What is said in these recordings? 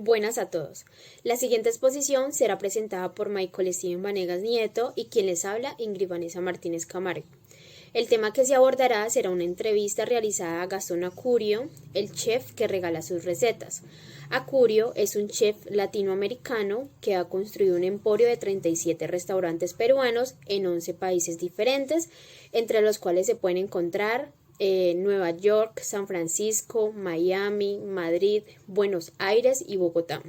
Buenas a todos. La siguiente exposición será presentada por Michael Steven Vanegas Nieto y quien les habla, Ingrid Vanessa Martínez Camargo. El tema que se abordará será una entrevista realizada a Gastón Acurio, el chef que regala sus recetas. Acurio es un chef latinoamericano que ha construido un emporio de 37 restaurantes peruanos en 11 países diferentes, entre los cuales se pueden encontrar Nueva York, San Francisco, Miami, Madrid, Buenos Aires y Bogotá.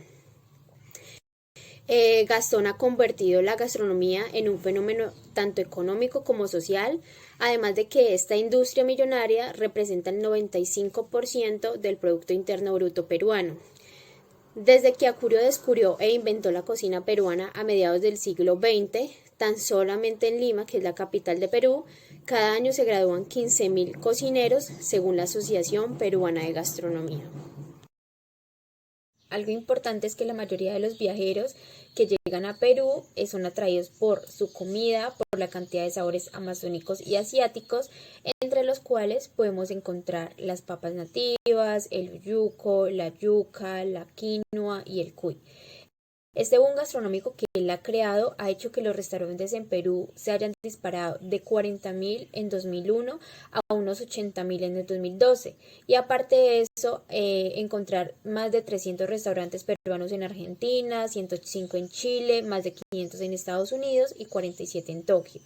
Gastón ha convertido la gastronomía en un fenómeno tanto económico como social, además de que esta industria millonaria representa el 95% del Producto Interno Bruto peruano. Desde que Acurio descubrió e inventó la cocina peruana a mediados del siglo XX, tan solamente en Lima, que es la capital de Perú, cada año se gradúan 15.000 cocineros según la Asociación Peruana de Gastronomía. Algo importante es que la mayoría de los viajeros que llegan a Perú son atraídos por su comida, por la cantidad de sabores amazónicos y asiáticos, entre los cuales podemos encontrar las papas nativas, el yuco, la yuca, la quinoa y el cuy. Este boom gastronómico que él ha creado ha hecho que los restaurantes en Perú se hayan disparado de 40.000 en 2001 a unos 80.000 en el 2012. Y aparte de eso, encontrar más de 300 restaurantes peruanos en Argentina, 105 en Chile, más de 500 en Estados Unidos y 47 en Tokio.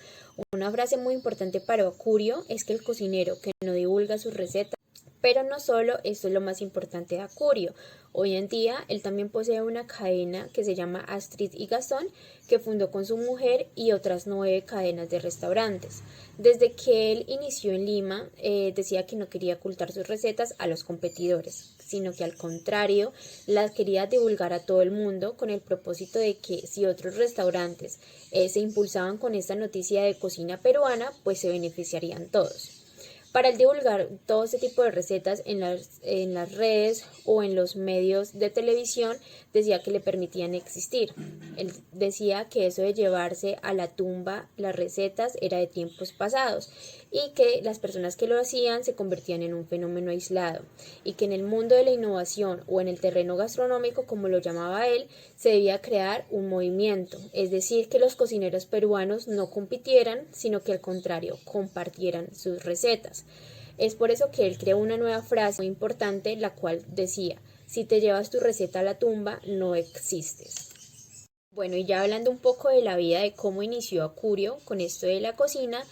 Una frase muy importante para Acurio es que el cocinero que no divulga sus recetas. Pero no solo esto es lo más importante de Acurio. Hoy en día él también posee una cadena que se llama Astrid y Gastón, que fundó con su mujer y otras 9 cadenas de restaurantes. Desde que él inició en Lima, decía que no quería ocultar sus recetas a los competidores, sino que al contrario, las quería divulgar a todo el mundo con el propósito de que si otros restaurantes se impulsaban con esta noticia de cocina peruana, pues se beneficiarían todos. Para el divulgar todo este tipo de recetas en las redes o en los medios de televisión, decía que le permitían existir. Él decía que eso de llevarse a la tumba las recetas era de tiempos pasados y que las personas que lo hacían se convertían en un fenómeno aislado y que en el mundo de la innovación o en el terreno gastronómico, como lo llamaba él, se debía crear un movimiento, es decir, que los cocineros peruanos no compitieran, sino que al contrario, compartieran sus recetas. Es por eso que él creó una nueva frase muy importante, la cual decía: si te llevas tu receta a la tumba, no existes. Bueno, y ya hablando un poco de la vida, de cómo inició Acurio con esto de la cocina,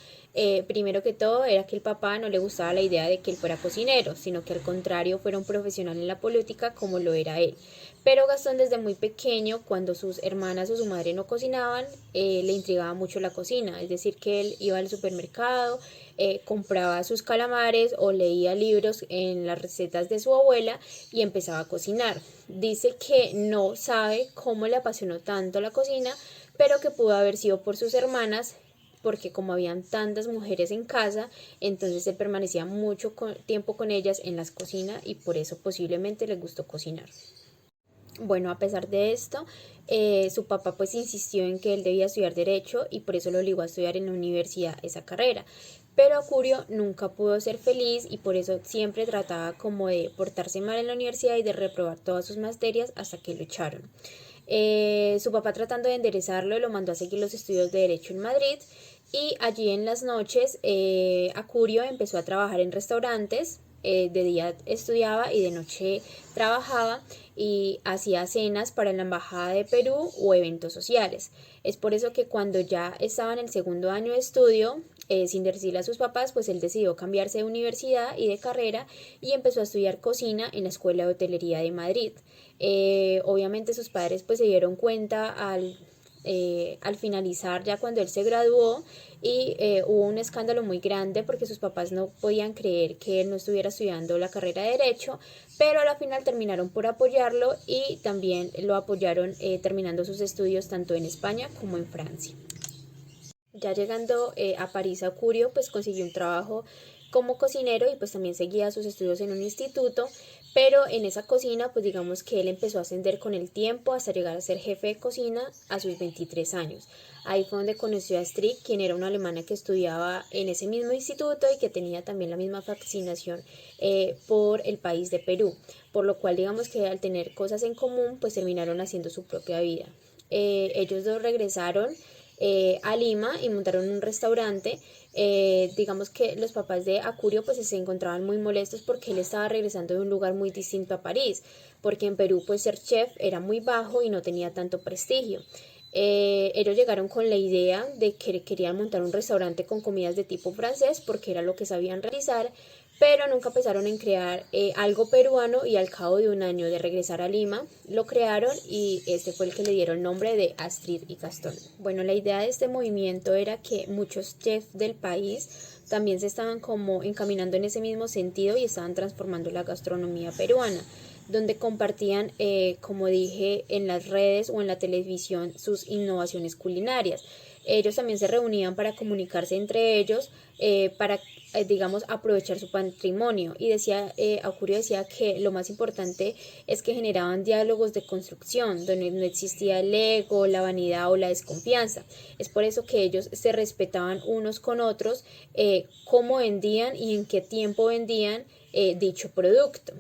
primero que todo era que el papá no le gustaba la idea de que él fuera cocinero, sino que al contrario fuera un profesional en la política como lo era él. Pero Gastón desde muy pequeño, cuando sus hermanas o su madre no cocinaban, le intrigaba mucho la cocina, es decir, que él iba al supermercado, compraba sus calamares o leía libros en las recetas de su abuela y empezaba a cocinar. Dice que no sabe cómo le apasionó tanto la cocina, pero que pudo haber sido por sus hermanas, porque como habían tantas mujeres en casa, entonces se permanecía mucho tiempo con ellas en las cocinas y por eso posiblemente les gustó cocinar. Bueno, a pesar de esto, su papá pues insistió en que él debía estudiar Derecho y por eso lo obligó a estudiar en la universidad esa carrera. Pero Acurio nunca pudo ser feliz y por eso siempre trataba como de portarse mal en la universidad y de reprobar todas sus materias hasta que lo echaron. Su papá, tratando de enderezarlo, lo mandó a seguir los estudios de Derecho en Madrid y allí en las noches Acurio empezó a trabajar en restaurantes. De día estudiaba y de noche trabajaba y hacía cenas para la Embajada de Perú o eventos sociales. Es por eso que cuando ya estaba en el segundo año de estudio, sin decirle a sus papás, pues él decidió cambiarse de universidad y de carrera y empezó a estudiar cocina en la Escuela de Hotelería de Madrid. Obviamente sus padres pues se dieron cuenta al finalizar, ya cuando él se graduó, y hubo un escándalo muy grande porque sus papás no podían creer que él no estuviera estudiando la carrera de Derecho, pero a la final terminaron por apoyarlo y también lo apoyaron terminando sus estudios tanto en España como en Francia. Ya llegando a París, Acurio pues consiguió un trabajo como cocinero y pues también seguía sus estudios en un instituto, pero en esa cocina pues digamos que él empezó a ascender con el tiempo hasta llegar a ser jefe de cocina a sus 23 años. Ahí fue donde conoció a Astrid, quien era una alemana que estudiaba en ese mismo instituto y que tenía también la misma fascinación por el país de Perú, por lo cual digamos que al tener cosas en común pues terminaron haciendo su propia vida. Ellos dos regresaron a Lima y montaron un restaurante. Digamos que los papás de Acurio pues se encontraban muy molestos porque él estaba regresando de un lugar muy distinto a París, porque en Perú pues ser chef era muy bajo y no tenía tanto prestigio. Ellos llegaron con la idea de que querían montar un restaurante con comidas de tipo francés porque era lo que sabían realizar, pero nunca pensaron en crear algo peruano y al cabo de un año de regresar a Lima lo crearon y este fue el que le dieron nombre de Astrid y Gastón. Bueno, la idea de este movimiento era que muchos chefs del país también se estaban como encaminando en ese mismo sentido y estaban transformando la gastronomía peruana, donde compartían, como dije, en las redes o en la televisión sus innovaciones culinarias. Ellos también se reunían para comunicarse entre ellos, para digamos, aprovechar su patrimonio. Y decía, Acurio decía que lo más importante es que generaban diálogos de construcción, donde no existía el ego, la vanidad o la desconfianza. Es por eso que ellos se respetaban unos con otros, cómo vendían y en qué tiempo vendían dicho producto.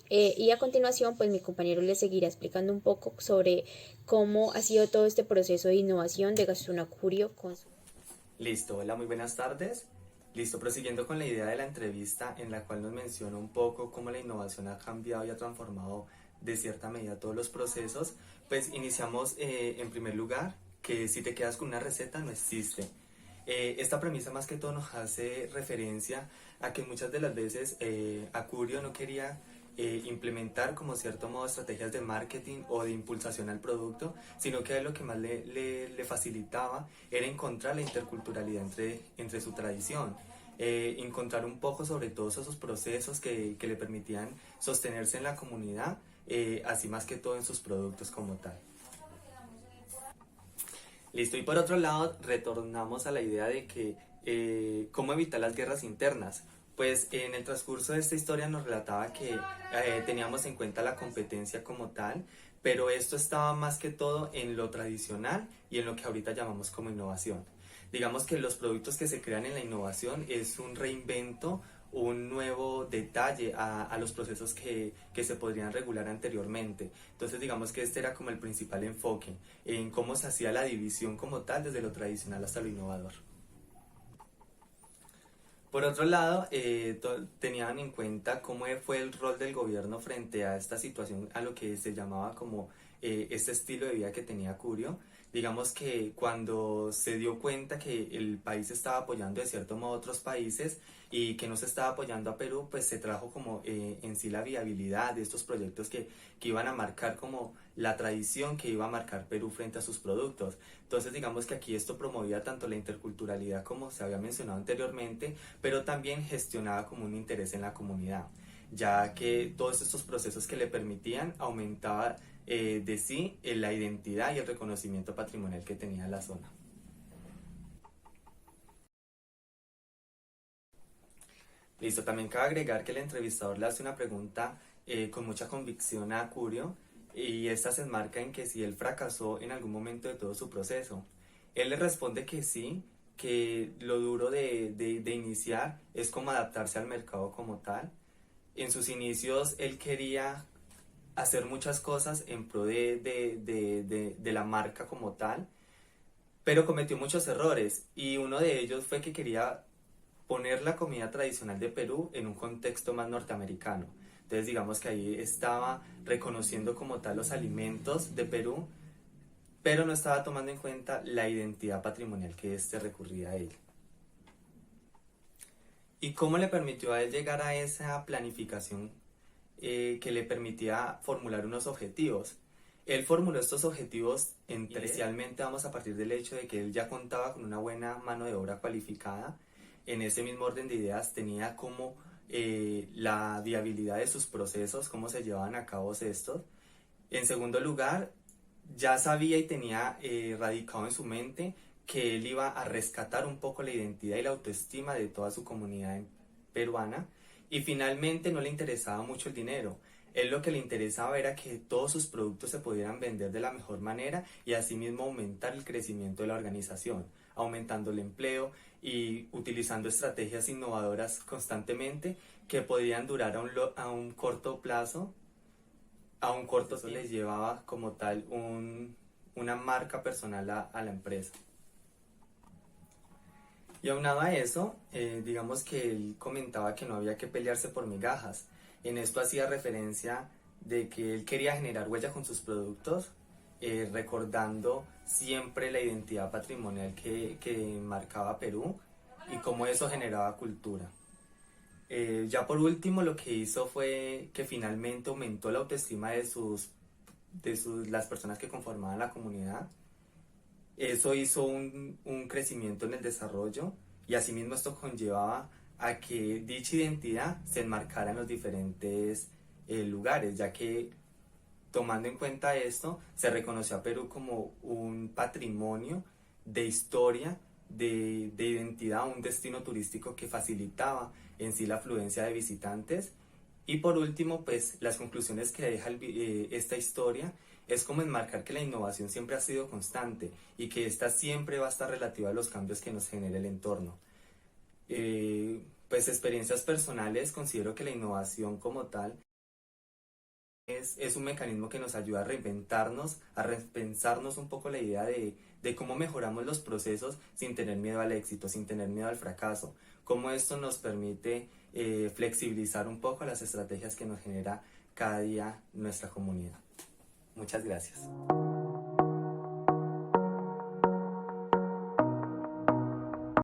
Y a continuación, pues mi compañero les seguirá explicando un poco sobre cómo ha sido todo este proceso de innovación de Gastronacurio con su... Listo, hola, muy buenas tardes. Listo, prosiguiendo con la idea de la entrevista en la cual nos menciona un poco cómo la innovación ha cambiado y ha transformado de cierta medida todos los procesos, pues iniciamos en primer lugar que si te quedas con una receta no existe. Esta premisa más que todo nos hace referencia a que muchas de las veces Acurio no quería implementar como cierto modo estrategias de marketing o de impulsación al producto, sino que a él lo que más le facilitaba era encontrar la interculturalidad entre su tradición. Encontrar un poco sobre todos esos procesos que le permitían sostenerse en la comunidad, así más que todo en sus productos como tal. Listo, y por otro lado, retornamos a la idea de que cómo evitar las guerras internas. Pues en el transcurso de esta historia nos relataba que teníamos en cuenta la competencia como tal, pero esto estaba más que todo en lo tradicional y en lo que ahorita llamamos como innovación. Digamos que los productos que se crean en la innovación es un reinvento, un nuevo detalle a los procesos que se podrían regular anteriormente. Entonces digamos que este era como el principal enfoque en cómo se hacía la división como tal desde lo tradicional hasta lo innovador. Por otro lado, tenían en cuenta cómo fue el rol del gobierno frente a esta situación, a lo que se llamaba como este estilo de vida que tenía Curio. Digamos que cuando se dio cuenta que el país estaba apoyando de cierto modo a otros países y que no se estaba apoyando a Perú, pues se trajo como en sí la viabilidad de estos proyectos que iban a marcar como la tradición que iba a marcar Perú frente a sus productos. Entonces digamos que aquí esto promovía tanto la interculturalidad como se había mencionado anteriormente, pero también gestionaba como un interés en la comunidad, ya que todos estos procesos que le permitían aumentaba de sí la identidad y el reconocimiento patrimonial que tenía la zona. Listo, también cabe agregar que el entrevistador le hace una pregunta con mucha convicción a Curio y esta se enmarca en que si él fracasó en algún momento de todo su proceso. Él le responde que sí, que lo duro de iniciar es como adaptarse al mercado como tal. En sus inicios él quería hacer muchas cosas en pro de la marca como tal, pero cometió muchos errores y uno de ellos fue que quería poner la comida tradicional de Perú en un contexto más norteamericano. Entonces digamos que ahí estaba reconociendo como tal los alimentos de Perú, pero no estaba tomando en cuenta la identidad patrimonial que este recurría a él. ¿Y cómo le permitió a él llegar a esa planificación que le permitía formular unos objetivos? Él formuló estos objetivos inicialmente, vamos a partir del hecho de que él ya contaba con una buena mano de obra cualificada. En ese mismo orden de ideas tenía como la viabilidad de sus procesos, cómo se llevaban a cabo estos. En segundo lugar, ya sabía y tenía radicado en su mente que él iba a rescatar un poco la identidad y la autoestima de toda su comunidad peruana, y finalmente no le interesaba mucho el dinero. Él lo que le interesaba era que todos sus productos se pudieran vender de la mejor manera y asimismo aumentar el crecimiento de la organización, aumentando el empleo y utilizando estrategias innovadoras constantemente que podían durar a un corto plazo. A un corto plazo les llevaba como tal una marca personal a la empresa. Y aunado a eso, digamos que él comentaba que no había que pelearse por migajas. En esto hacía referencia de que él quería generar huella con sus productos, recordando siempre la identidad patrimonial que marcaba Perú y cómo eso generaba cultura. Ya por último, lo que hizo fue que finalmente aumentó la autoestima de las personas que conformaban la comunidad. Eso hizo un crecimiento en el desarrollo y asimismo esto conllevaba a que dicha identidad se enmarcara en los diferentes lugares, ya que tomando en cuenta esto, se reconoció a Perú como un patrimonio de historia, de identidad, un destino turístico que facilitaba en sí la afluencia de visitantes. Y por último, pues las conclusiones que deja esta historia es como enmarcar que la innovación siempre ha sido constante y que esta siempre va a estar relativa a los cambios que nos genera el entorno. Pues experiencias personales, considero que la innovación como tal es un mecanismo que nos ayuda a reinventarnos, a repensarnos un poco la idea de cómo mejoramos los procesos sin tener miedo al éxito, sin tener miedo al fracaso, cómo esto nos permite flexibilizar un poco las estrategias que nos genera cada día nuestra comunidad. Muchas gracias.